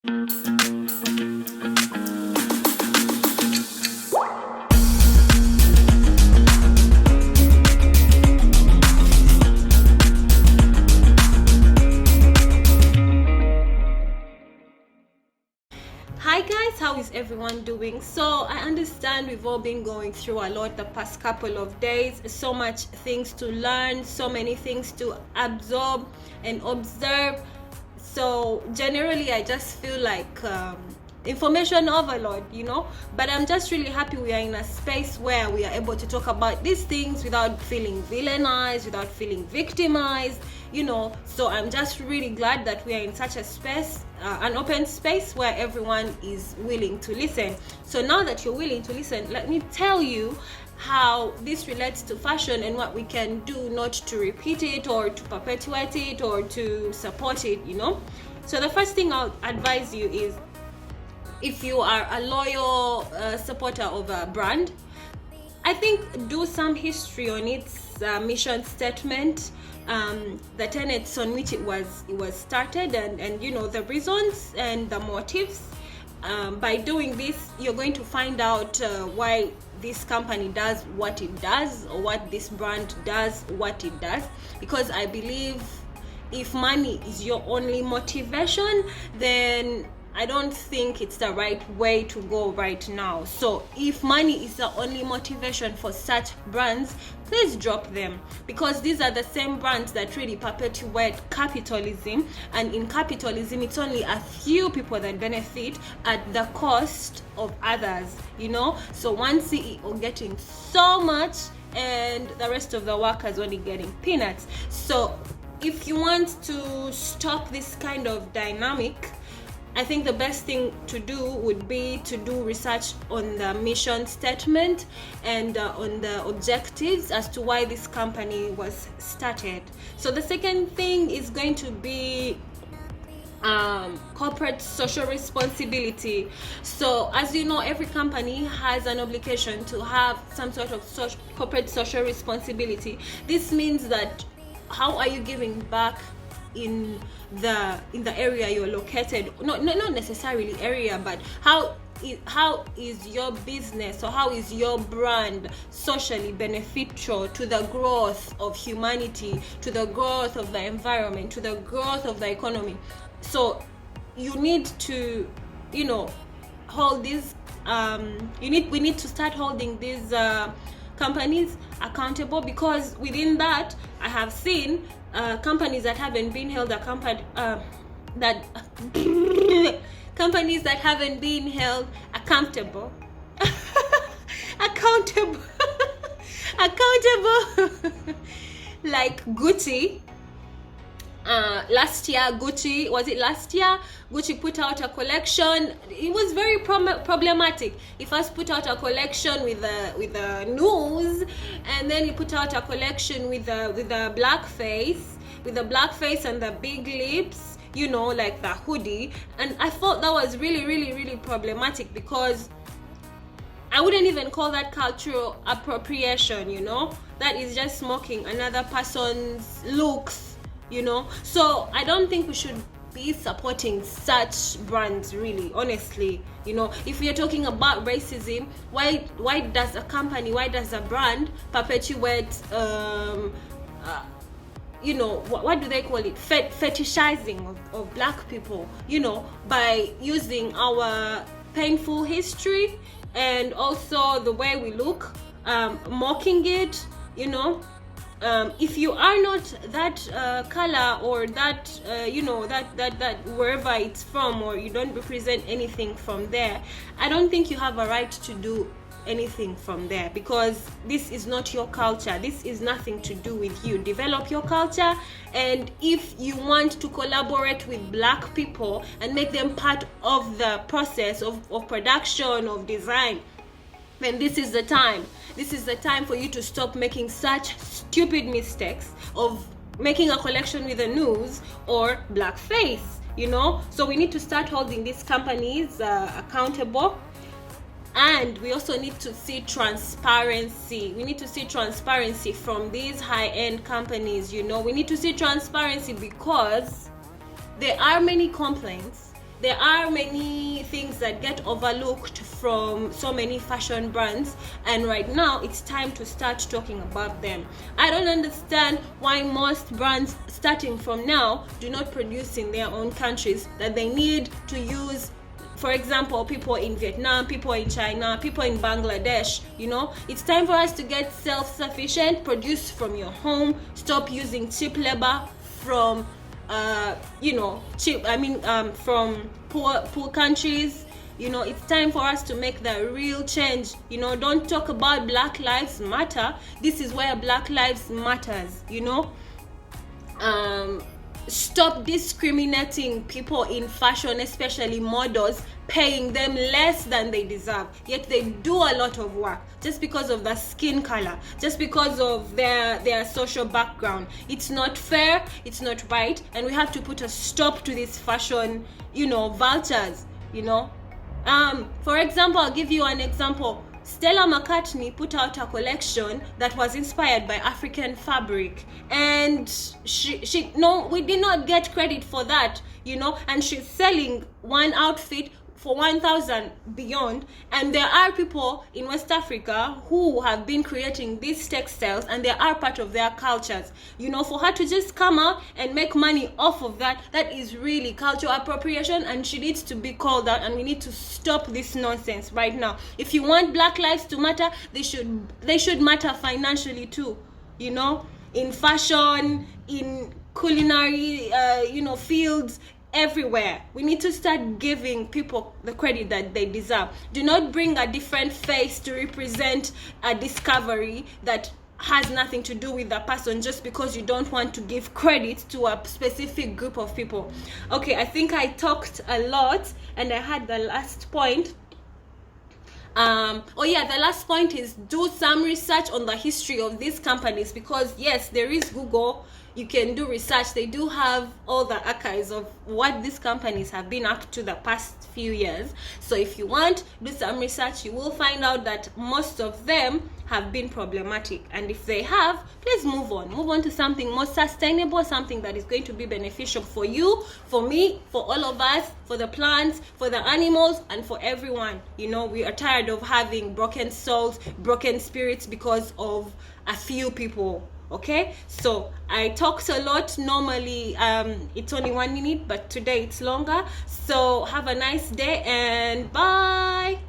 Hi guys, how is everyone doing? So I understand we've all been going through a lot the past couple of days, so much things to learn, so many things to absorb and observe. So generally I just feel like information overload, but I'm just really happy we are in a space where we are able to talk about these things without feeling villainized, without feeling victimized, so I'm just really glad that we are in such a space, an open space where everyone is willing to listen. So now that you're willing to listen, let me tell you how this relates to fashion and what we can do not to repeat it or to perpetuate it or to support it. So the first thing I'll advise you is, if you are a loyal supporter of a brand, I think do some history on its mission statement, the tenets on which it was started, and the reasons and the motives. By doing this, you're going to find out why this company does what it does, or what this brand does what it does. Because I believe if money is your only motivation, then I don't think it's the right way to go right now. So if money is the only motivation for such brands, please drop them, because these are the same brands that really perpetuate capitalism, and in capitalism it's only a few people that benefit at the cost of others. So one CEO getting so much and the rest of the workers only getting peanuts. So if you want to stop this kind of dynamic, I think the best thing to do would be to do research on the mission statement and on the objectives as to why this company was started. So the second thing is going to be corporate social responsibility. So as you know, every company has an obligation to have some sort of corporate social responsibility. This means that how are you giving back in the area you're located? Not necessarily area, but how is your business, or how is your brand socially beneficial to the growth of humanity, to the growth of the environment, to the growth of the economy? So you need to hold these we need to start holding these companies accountable, because within that I have seen companies that haven't been held companies that haven't been held accountable accountable like Gucci. Last year Gucci put out a collection. It was very problematic. He first put out a collection with the news, and then he put out a collection with the blackface and the big lips, like the hoodie. And I thought that was really, really, really problematic, because I wouldn't even call that cultural appropriation. That is just mocking another person's looks. So I don't think we should be supporting such brands, really, honestly. If we are talking about racism, why does a brand perpetuate what do they call it, fetishizing of black people, by using our painful history and also the way we look, mocking it. If you are not that color, or that that wherever it's from, or you don't represent anything from there, I don't think you have a right to do anything from there, because this is not your culture. This is nothing to do with you. Develop your culture, and if you want to collaborate with black people and make them part of the process of production, of design, then this is the time. This is the time for you to stop making such stupid mistakes of making a collection with the news or blackface, So we need to start holding these companies accountable. And we also need to see transparency. We need to see transparency from these high-end companies, We need to see transparency, because there are many complaints there are many things that get overlooked from so many fashion brands, and right now it's time to start talking about them. I don't understand why most brands starting from now do not produce in their own countries, that they need to use, for example, people in Vietnam, people in China, people in Bangladesh. It's time for us to get self-sufficient, produce from your home, stop using cheap labor from from poor countries. It's time for us to make the real change. Don't talk about Black Lives Matter. This is where Black Lives matters. Stop discriminating people in fashion, especially models, paying them less than they deserve, yet they do a lot of work just because of their skin color, just because of their social background. It's not fair, it's not right, and we have to put a stop to these fashion vultures. For example, I'll give you an example. Stella McCartney put out a collection that was inspired by African fabric, and we did not get credit for that, and she's selling one outfit for 1,000 beyond, and there are people in West Africa who have been creating these textiles, and they are part of their cultures. For her to just come out and make money off of that is really cultural appropriation, and she needs to be called out, and we need to stop this nonsense right now. If you want Black lives to matter, they should matter financially too, in fashion, in culinary fields, everywhere. We need to start giving people the credit that they deserve. Do not bring a different face to represent a discovery that has nothing to do with the person just because you don't want to give credit to a specific group of people. Okay, I think I talked a lot, and I had the last point. The last point is do some research on the history of these companies, because yes, there is Google. You can do research. They do have all the archives of what these companies have been up to the past few years. So if you want, do some research. You will find out that most of them have been problematic, and if they have, please move on to something more sustainable, something that is going to be beneficial for you, for me, for all of us, for the plants, for the animals, and for everyone. We are tired of having broken souls, broken spirits because of a few people. Okay, so I talked a lot. Normally it's only 1 minute, but today it's longer. So have a nice day, and bye.